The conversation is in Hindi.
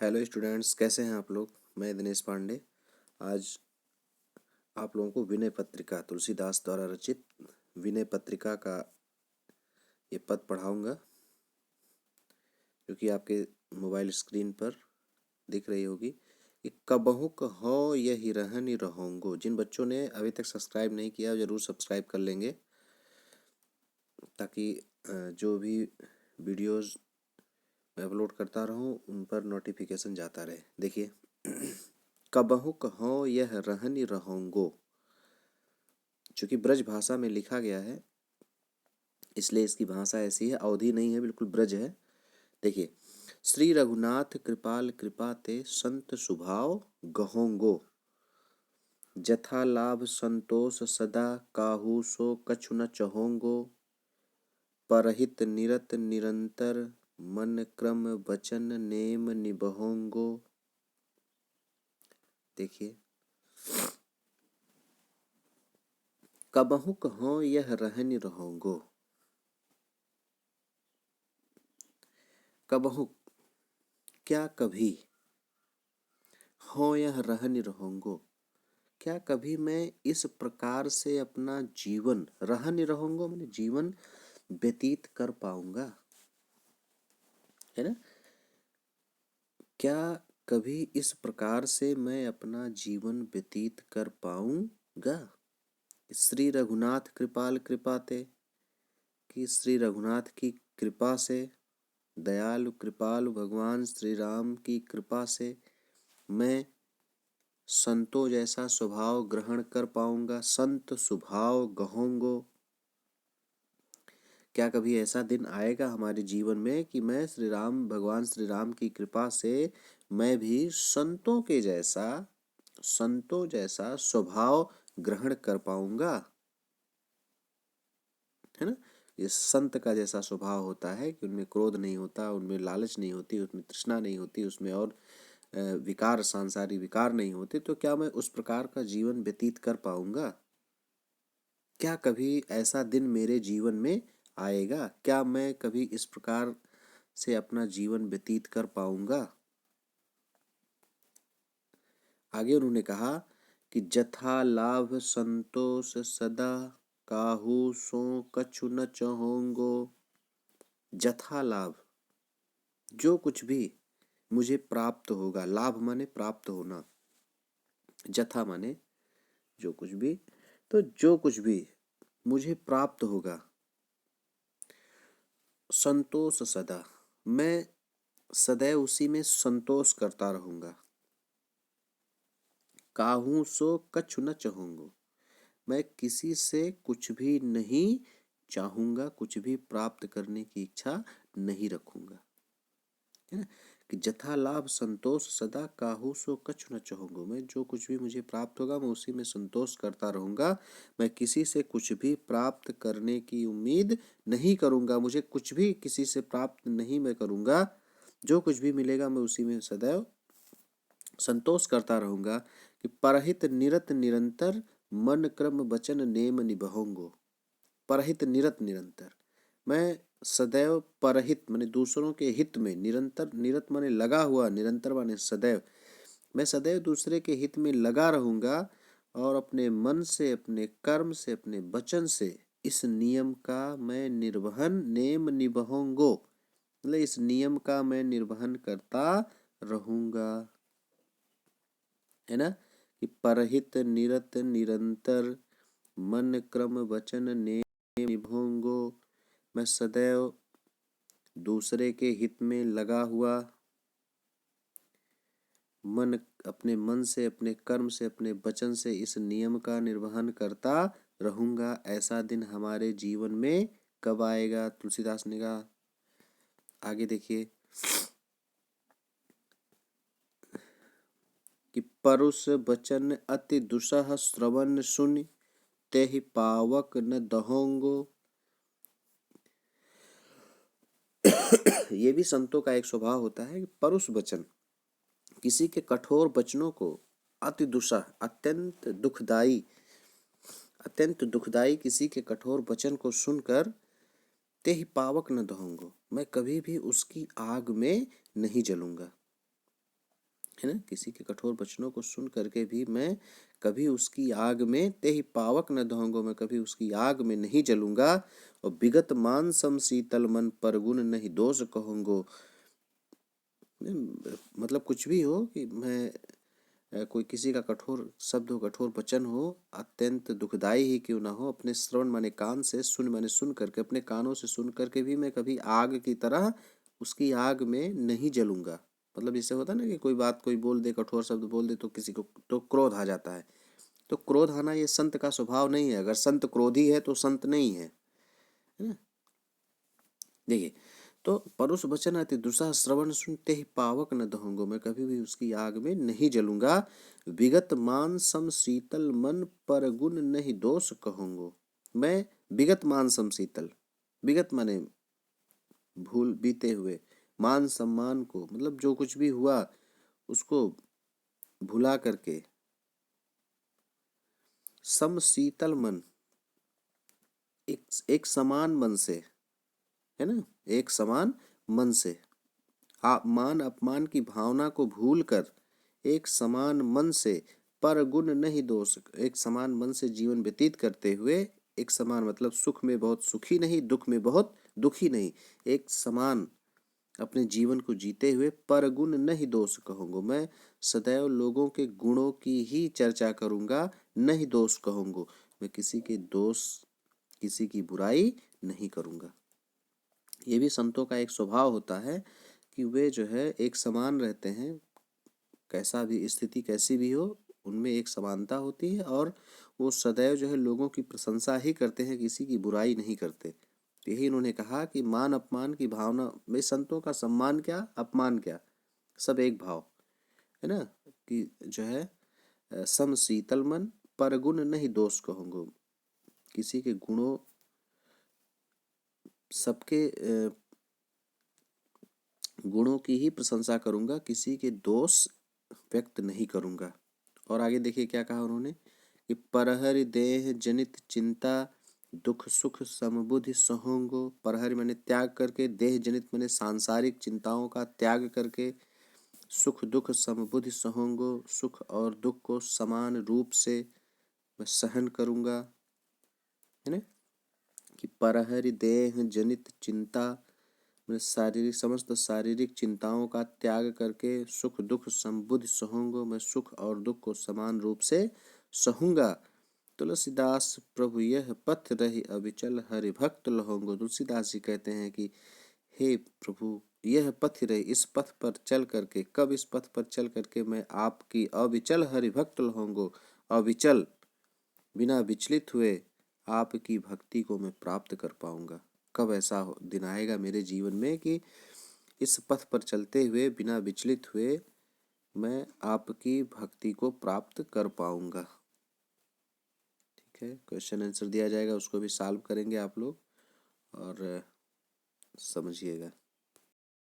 हेलो स्टूडेंट्स, कैसे हैं आप लोग। मैं दिनेश पांडे आज आप लोगों को विनय पत्रिका तुलसीदास द्वारा रचित विनय पत्रिका का ये पद पढ़ाऊंगा, जो कि आपके मोबाइल स्क्रीन पर दिख रही होगी कि कबहु कहो यही रहनि रहोंगो। जिन बच्चों ने अभी तक सब्सक्राइब नहीं किया ज़रूर सब्सक्राइब कर लेंगे, ताकि जो भी वीडियोस मैं अपलोड करता रहूं उन पर नोटिफिकेशन जाता रहे। देखिए, कबहु कहो यह रहनि रहोंगो, चूँकि ब्रज भाषा में लिखा गया है इसलिए इसकी भाषा ऐसी है, अवधि नहीं है, बिल्कुल ब्रज है। देखिए, श्री रघुनाथ कृपाल कृपा ते संत स्वभाव गहोंगो, जथा लाभ संतोष सदा काहू सो कछु न चहोंगो, परहित निरत निरंतर मन क्रम वचन नेम निबहोंगो। देखिए, कबहु कहो यह रहनि रहोंगो, कबहु क्या कभी, हो यह रहनि रहोंगो क्या कभी मैं इस प्रकार से अपना जीवन, रहनि रहोंगो मैंने जीवन व्यतीत कर पाऊंगा, है ना। क्या कभी इस प्रकार से मैं अपना जीवन व्यतीत कर पाऊंगा। श्री रघुनाथ कृपाल कृपाते, कि श्री रघुनाथ की कृपा से, दयालु कृपालु भगवान श्री राम की कृपा से मैं संतों जैसा स्वभाव ग्रहण कर पाऊंगा, संत स्वभाव गहोंगो। क्या कभी ऐसा दिन आएगा हमारे जीवन में कि मैं श्री राम, भगवान श्री राम की कृपा से मैं भी संतों जैसा स्वभाव ग्रहण कर पाऊंगा, है ना। ये संत का जैसा स्वभाव होता है कि उनमें क्रोध नहीं होता, उनमें लालच नहीं होती, उसमें तृष्णा नहीं होती, उसमें और विकार, सांसारिक विकार नहीं होते। तो क्या मैं उस प्रकार का जीवन व्यतीत कर पाऊंगा। क्या कभी ऐसा दिन मेरे जीवन में आएगा, क्या मैं कभी इस प्रकार से अपना जीवन व्यतीत कर पाऊंगा। आगे उन्होंने कहा कि जथा लाभ संतोष सदा काहू सो कछु न चहोंगो। जथा लाभ, जो कुछ भी मुझे प्राप्त होगा, लाभ माने प्राप्त होना, जथा माने जो कुछ भी, तो जो कुछ भी मुझे प्राप्त होगा, संतोष सदा, मैं सदैव उसी में संतोष करता रहूंगा। काहू सो कछु न चहूंगो, मैं किसी से कुछ भी नहीं चाहूंगा, कुछ भी प्राप्त करने की इच्छा नहीं रखूंगा, है ना। कि जथा लाभ संतोष सदा काहू सो कछु न चाहूंगा, मैं जो कुछ भी मुझे प्राप्त होगा मैं उसी में संतोष करता रहूंगा। मैं किसी से कुछ भी प्राप्त करने की उम्मीद नहीं करूंगा, मुझे कुछ भी किसी से प्राप्त नहीं मैं करूंगा, जो कुछ भी मिलेगा मैं उसी में सदैव संतोष करता रहूंगा। कि परहित निरत निरंतर मन क्रम वचन नेम निबहोंगो, परहित निरत निरंतर, मैं सदैव परहित माने दूसरों के हित में, निरंतर, निरत माने लगा हुआ, निरंतर माने सदैव, मैं सदैव दूसरे के हित में लगा रहूंगा और अपने मन से, अपने कर्म से, अपने वचन से इस नियम का मैं निर्वहन, नेम निबहोंगो, मतलब इस नियम का मैं निर्वहन करता रहूंगा, है ना। कि परहित निरत निरंतर मन क्रम वचन नेम निभोंगो, मैं सदैव दूसरे के हित में लगा हुआ, मन, अपने मन से, अपने कर्म से, अपने वचन से इस नियम का निर्वहन करता रहूंगा। ऐसा दिन हमारे जीवन में कब आएगा, तुलसीदास ने कहा। आगे देखिए कि परुष वचन अति दुसह श्रवण सुनि, तेहि पावक न दहोंगो। ये भी संतों का एक स्वभाव होता है कि परुष वचन, किसी के कठोर वचनों को, अति दुसह, अत्यंत दुखदाई किसी के कठोर वचन को सुनकर, तेहि पावक न दहोंगो, मैं कभी भी उसकी आग में नहीं जलूंगा। है ना, किसी के कठोर वचनों को सुन करके भी मैं कभी उसकी आग में ते ही पावक न दहोंगो, मैं कभी उसकी आग में नहीं जलूंगा। और विगत मान सम शीतल मन पर गुण नहीं दोष कहूंगो। मतलब कुछ भी हो कि मैं कोई किसी का कठोर शब्द हो, कठोर वचन हो, अत्यंत दुखदाई ही क्यों ना हो, अपने श्रवण माने कान से सुन माने सुन करके, अपने कानों से सुन करके भी मैं कभी आग की तरह उसकी आग में नहीं जलूंगा। मतलब इससे होता है ना कि कोई बात कोई बोल दे, कठोर शब्द बोल दे, तो किसी को तो क्रोध आ जाता है। तो क्रोध आना ये संत का स्वभाव नहीं है। अगर संत क्रोधी है तो संत नहीं है, है ना। देखिए, तो परुष वचन अति दुस्साह श्रवण सुनते ही पावक न दहोंगो, मैं कभी भी उसकी आग में नहीं जलूंगा। विगत मान सम शीतल मन पर गुण नहीं दोष कहूंगो। मैं विगत मान सम शीतल, विगत माने भूल बीते हुए, मान सम्मान को मतलब जो कुछ भी हुआ उसको भुला करके, सम शीतल मन एक एक समान मन से, है ना, एक समान मन से, आप मान अपमान की भावना को भूलकर एक समान मन से, पर गुण नहीं दोष, एक समान मन से जीवन व्यतीत करते हुए, एक समान मतलब सुख में बहुत सुखी नहीं, दुख में बहुत दुखी नहीं, एक समान अपने जीवन को जीते हुए पर गुण नहीं दोष कहूंगा, मैं सदैव लोगों के गुणों की ही चर्चा करूंगा, नहीं दोष कहूंगा, मैं किसी के दोष, किसी की बुराई नहीं करूंगा। ये भी संतों का एक स्वभाव होता है कि वे जो है एक समान रहते हैं, कैसा भी स्थिति कैसी भी हो उनमें एक समानता होती है, और वो सदैव जो है लोगों की प्रशंसा ही करते हैं, किसी की बुराई नहीं करते। यही इन्होंने कहा कि मान अपमान की भावना में संतों का सम्मान क्या अपमान क्या, सब एक भाव, है ना, कि जो है सम शीतल मन पर गुण नहीं दोष कहूँगा, किसी के गुणों सबके गुणों की ही प्रशंसा करूंगा, किसी के दोष व्यक्त नहीं करूंगा। और आगे देखिए क्या कहा उन्होंने कि परहरि देह जनित चिंता दुख सुख समबुद्धि सहोंगो, परहरि मैंने त्याग करके, देह जनित मैंने सांसारिक चिंताओं का त्याग करके, सुख दुख समबुद्धि सहोंगो, सुख और दुख को समान रूप से मैं सहन करूंगा, है ना, कि परहरि देह जनित चिंता, मैं शारीरिक समस्त शारीरिक चिंताओं का त्याग करके सुख दुख समबुद्धि सहूंगा, मैं सुख और दुख को समान रूप से सहूंगा। तुलसीदास प्रभु यह पथ रही अविचल हरि भक्त लहोंगो, तुलसीदास जी कहते हैं कि हे प्रभु यह पथ रही, इस पथ पर चल करके, कब इस पथ पर चल करके मैं आपकी अविचल हरि भक्त लहोंगो, अविचल बिना विचलित हुए आपकी भक्ति को मैं प्राप्त कर पाऊंगा। कब ऐसा दिन आएगा मेरे जीवन में कि इस पथ पर चलते हुए बिना विचलित हुए मैं आपकी भक्ति को प्राप्त कर पाऊंगा। ठीक है, क्वेश्चन आंसर दिया जाएगा, उसको भी सॉल्व करेंगे आप लोग और समझिएगा।